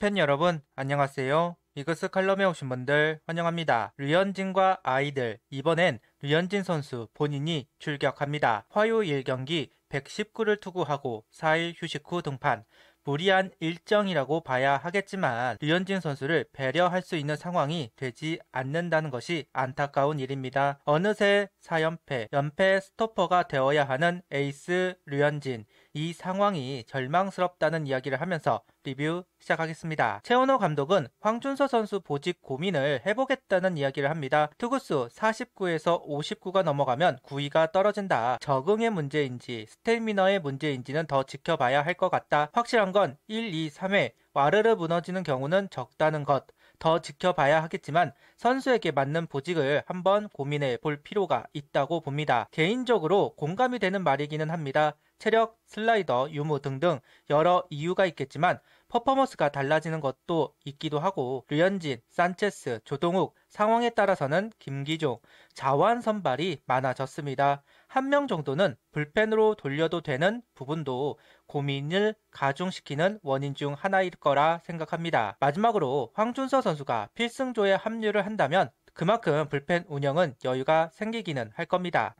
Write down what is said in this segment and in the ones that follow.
야구팬 여러분 안녕하세요. 이그스 칼럼에 오신 분들 환영합니다. 류현진과 아이들, 이번엔 류현진 선수 본인이 출격합니다. 화요일 경기 119를 투구하고 4일 휴식 후 등판. 무리한 일정이라고 봐야 하겠지만 류현진 선수를 배려할 수 있는 상황이 되지 않는다는 것이 안타까운 일입니다. 어느새 4연패, 연패 스토퍼가 되어야 하는 에이스 류현진. 이 상황이 절망스럽다는 이야기를 하면서 리뷰 시작하겠습니다. 최원호 감독은 황준서 선수 보직 고민을 해보겠다는 이야기를 합니다. 투구수 49에서 59가 넘어가면 구위가 떨어진다. 적응의 문제인지 스태미너의 문제인지는 더 지켜봐야 할 것 같다. 확실한 건 1, 2, 3회 와르르 무너지는 경우는 적다는 것. 더 지켜봐야 하겠지만 선수에게 맞는 보직을 한번 고민해 볼 필요가 있다고 봅니다. 개인적으로 공감이 되는 말이기는 합니다. 체력, 슬라이더, 유무 등등 여러 이유가 있겠지만 퍼포먼스가 달라지는 것도 있기도 하고 류현진, 산체스, 조동욱, 상황에 따라서는 김기종, 자완 선발이 많아졌습니다. 한 명 정도는 불펜으로 돌려도 되는 부분도 고민을 가중시키는 원인 중 하나일 거라 생각합니다. 마지막으로 황준서 선수가 필승조에 합류를 한다면 그만큼 불펜 운영은 여유가 생기기는 할 겁니다.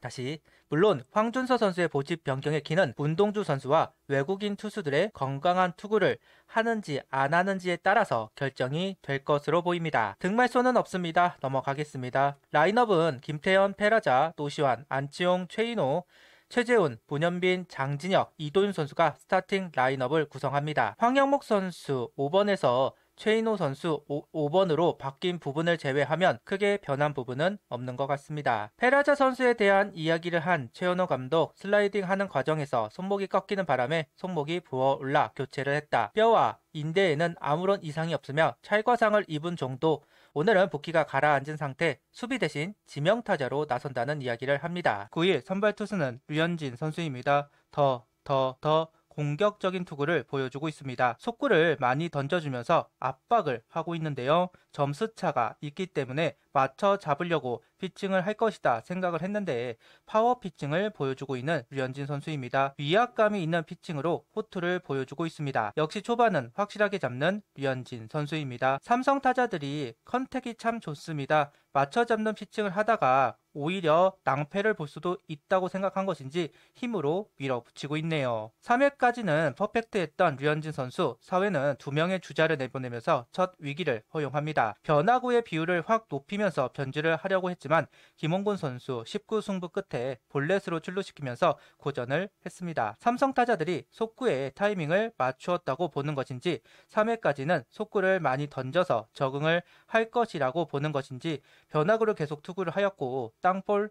물론 황준서 선수의 보직 변경의 키는 문동주 선수와 외국인 투수들의 건강한 투구를 하는지 안 하는지에 따라서 결정이 될 것으로 보입니다. 등말소는 없습니다. 넘어가겠습니다. 라인업은 김태현, 페라자, 노시환, 안치홍, 최인호, 최재훈, 문현빈, 장진혁, 이도윤 선수가 스타팅 라인업을 구성합니다. 황영목 선수 5번에서 최인호 선수 5번으로 바뀐 부분을 제외하면 크게 변한 부분은 없는 것 같습니다. 페라자 선수에 대한 이야기를 한 최현호 감독, 슬라이딩 하는 과정에서 손목이 꺾이는 바람에 손목이 부어올라 교체를 했다. 뼈와 인대에는 아무런 이상이 없으며 찰과상을 입은 정도. 오늘은 붓기가 가라앉은 상태, 수비 대신 지명타자로 나선다는 이야기를 합니다. 9일 선발 투수는 류현진 선수입니다. 더 공격적인 투구를 보여주고 있습니다. 속구를 많이 던져주면서 압박을 하고 있는데요. 점수차가 있기 때문에 맞춰 잡으려고 피칭을 할 것이다 생각을 했는데 파워 피칭을 보여주고 있는 류현진 선수입니다. 위압감이 있는 피칭으로 호투를 보여주고 있습니다. 역시 초반은 확실하게 잡는 류현진 선수입니다. 삼성 타자들이 컨택이 참 좋습니다. 맞춰 잡는 피칭을 하다가 오히려 낭패를 볼 수도 있다고 생각한 것인지 힘으로 밀어붙이고 있네요. 3회까지는 퍼펙트했던 류현진 선수, 4회는 2명의 주자를 내보내면서 첫 위기를 허용합니다. 변화구의 비율을 확 높이면서 변주를 하려고 했지만 김홍곤 선수 19승부 끝에 볼넷으로 출루시키면서 고전을 했습니다. 삼성 타자들이 속구의 타이밍을 맞추었다고 보는 것인지 3회까지는 속구를 많이 던져서 적응을 할 것이라고 보는 것인지 변화구를 계속 투구를 하였고 땅볼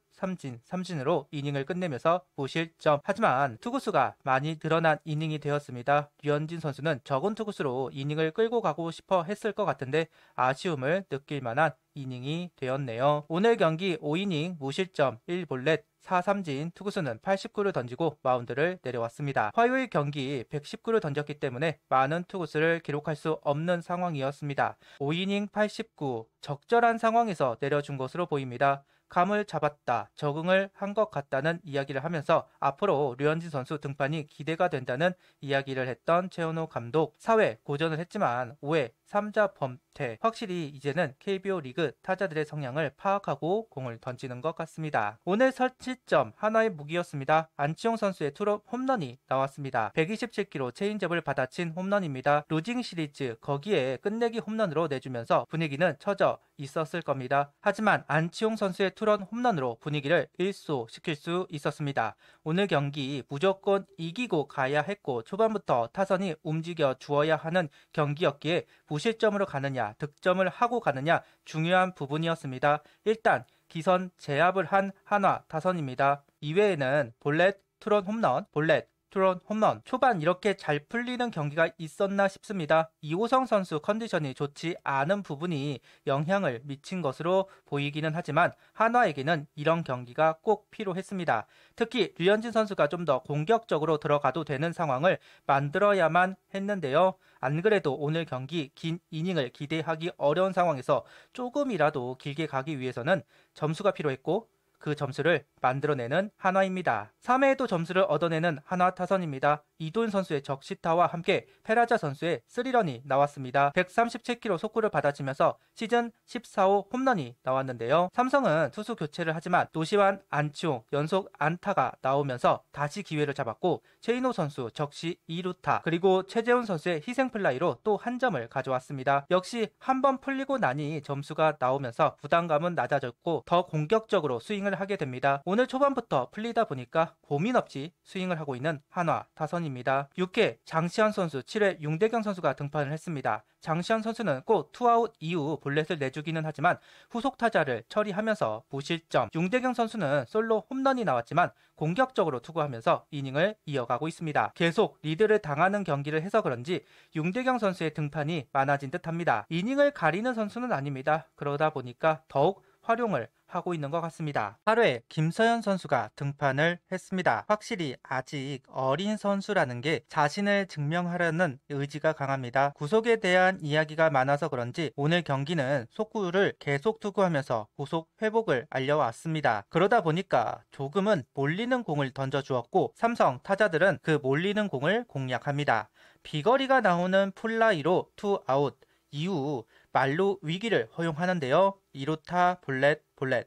삼진으로 이닝을 끝내면서 무실점. 하지만 투구수가 많이 늘어난 이닝이 되었습니다. 류현진 선수는 적은 투구수로 이닝을 끌고 가고 싶어 했을 것 같은데 아쉬움을 느낄 만한 이닝이 되었네요. 오늘 경기 5이닝 무실점 1볼넷 4삼진, 투구수는 89를 던지고 마운드를 내려왔습니다. 화요일 경기 119를 던졌기 때문에 많은 투구수를 기록할 수 없는 상황이었습니다. 5이닝 89, 적절한 상황에서 내려준 것으로 보입니다. 감을 잡았다, 적응을 한 것 같다는 이야기를 하면서 앞으로 류현진 선수 등판이 기대가 된다는 이야기를 했던 최원호 감독. 4회 고전을 했지만 5회 3자 범퇴. 확실히 이제는 KBO 리그 타자들의 성향을 파악하고 공을 던지는 것 같습니다. 오늘 설치점 하나의 무기였습니다. 안치홍 선수의 투런 홈런이 나왔습니다. 127km 체인지업을 받아친 홈런입니다. 루징 시리즈 거기에 끝내기 홈런으로 내주면서 분위기는 처져 있었을 겁니다. 하지만 안치홍 선수의 투런 홈런으로 분위기를 일소시킬 수 있었습니다. 오늘 경기 무조건 이기고 가야 했고 초반부터 타선이 움직여 주어야 하는 경기였기에 무실점으로 가느냐 득점을 하고 가느냐 중요한 부분이었습니다. 일단 기선 제압을 한 한화 타선입니다. 이외에는 볼넷, 투런 홈런, 볼넷, 투런 홈런. 초반 이렇게 잘 풀리는 경기가 있었나 싶습니다. 이호성 선수 컨디션이 좋지 않은 부분이 영향을 미친 것으로 보이기는 하지만 한화에게는 이런 경기가 꼭 필요했습니다. 특히 류현진 선수가 좀 더 공격적으로 들어가도 되는 상황을 만들어야만 했는데요. 안 그래도 오늘 경기 긴 이닝을 기대하기 어려운 상황에서 조금이라도 길게 가기 위해서는 점수가 필요했고 그 점수를 만들어내는 한화입니다. 3회에도 점수를 얻어내는 한화 타선입니다. 이도현 선수의 적시타와 함께 페라자 선수의 3런이 나왔습니다. 137km 속구를 받아치면서 시즌 14호 홈런이 나왔는데요. 삼성은 투수 교체를 하지만 노시환, 안치홍 연속 안타가 나오면서 다시 기회를 잡았고 최인호 선수 적시 2루타 그리고 최재훈 선수의 희생플라이로 또 한 점을 가져왔습니다. 역시 한번 풀리고 나니 점수가 나오면서 부담감은 낮아졌고 더 공격적으로 스윙을 하게 됩니다. 오늘 초반부터 풀리다 보니까 고민 없이 스윙을 하고 있는 한화 타선입니다. 6회 장시환 선수 7회 윤대경 선수가 등판을 했습니다. 장시환 선수는 꼭 투아웃 이후 볼넷을 내주기는 하지만 후속 타자를 처리하면서 무실점, 윤대경 선수는 솔로 홈런이 나왔지만 공격적으로 투구하면서 이닝을 이어가고 있습니다. 계속 리드를 당하는 경기를 해서 그런지 윤대경 선수의 등판이 많아진 듯합니다. 이닝을 가리는 선수는 아닙니다. 그러다 보니까 더욱 활용을 하고 있는 것 같습니다. 8회 김서현 선수가 등판을 했습니다. 확실히 아직 어린 선수라는 게 자신을 증명하려는 의지가 강합니다. 구속에 대한 이야기가 많아서 그런지 오늘 경기는 속구를 계속 투구하면서 구속 회복을 알려왔습니다. 그러다 보니까 조금은 몰리는 공을 던져주었고 삼성 타자들은 그 몰리는 공을 공략합니다. 비거리가 나오는 플라이로 투아웃 이후 말로 위기를 허용하는데요. 2루타 볼넷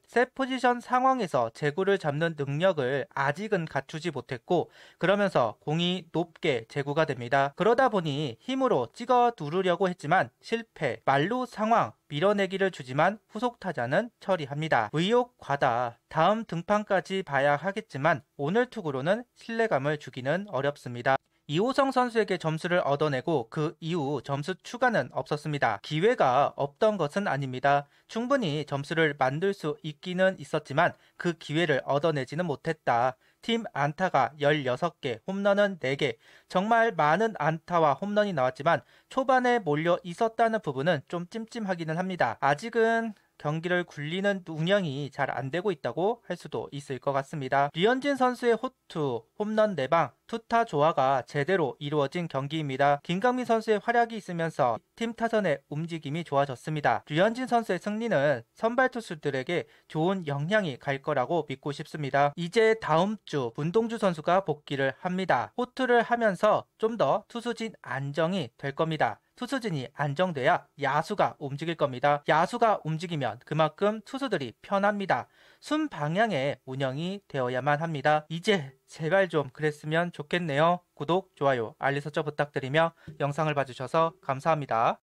셋 포지션 상황에서 제구를 잡는 능력을 아직은 갖추지 못했고 그러면서 공이 높게 제구가 됩니다. 그러다 보니 힘으로 찍어 누르려고 했지만 실패. 말로 상황 밀어내기를 주지만 후속 타자는 처리합니다. 의욕 과다. 다음 등판까지 봐야 하겠지만 오늘 투구로는 신뢰감을 주기는 어렵습니다. 이호성 선수에게 점수를 얻어내고 그 이후 점수 추가는 없었습니다. 기회가 없던 것은 아닙니다. 충분히 점수를 만들 수 있기는 있었지만 그 기회를 얻어내지는 못했다. 팀 안타가 16개, 홈런은 4개. 정말 많은 안타와 홈런이 나왔지만 초반에 몰려 있었다는 부분은 좀 찜찜하기는 합니다. 아직은 경기를 굴리는 운영이 잘 안되고 있다고 할 수도 있을 것 같습니다. 류현진 선수의 호투, 홈런 4방, 투타 조화가 제대로 이루어진 경기입니다. 김강민 선수의 활약이 있으면서 팀 타선의 움직임이 좋아졌습니다. 류현진 선수의 승리는 선발 투수들에게 좋은 영향이 갈 거라고 믿고 싶습니다. 이제 다음 주 문동주 선수가 복귀를 합니다. 호투를 하면서 좀 더 투수진 안정이 될 겁니다. 투수진이 안정돼야 야수가 움직일 겁니다. 야수가 움직이면 그만큼 투수들이 편합니다. 순 방향의 운영이 되어야만 합니다. 이제 제발 좀 그랬으면 좋겠네요. 구독, 좋아요, 알림 설정 부탁드리며 영상을 봐주셔서 감사합니다.